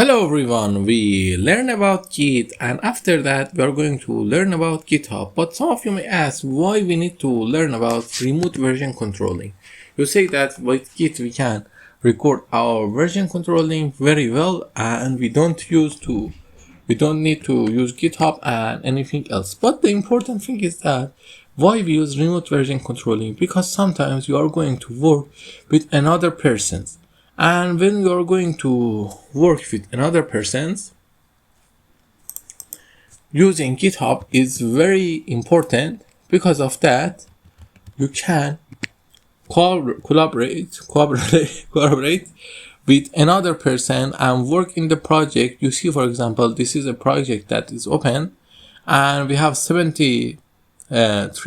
Hello everyone, we learn about Git and after that we are going to learn about GitHub. But some of you may ask why we need to learn about remote version controlling. You say that with Git we can record our version controlling very well and we don't need to use GitHub and anything else. But the important thing is that why we use remote version controlling, because sometimes you are going to work with another person. And when you are going to work with another person, using GitHub is very important. Because of that, you can collaborate with another person and work in the project. You see, for example, this is a project that is open and we have 73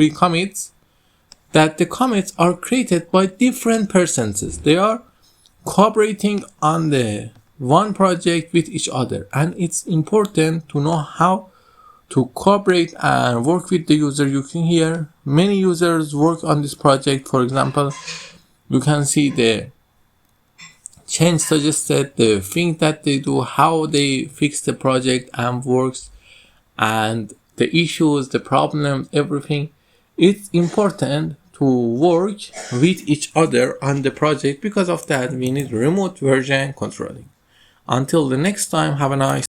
commits. That the commits are created by different persons. They are cooperating on the one project with each other, and it's important to know how to cooperate and work with the user. You can hear many users work on this project. For example, you can see the change suggested, the thing that they do, how they fix the project and works, and the issues, the problems, everything. It's important to work with each other on the project. Because of that, we need remote version controlling. Until the next time, have a nice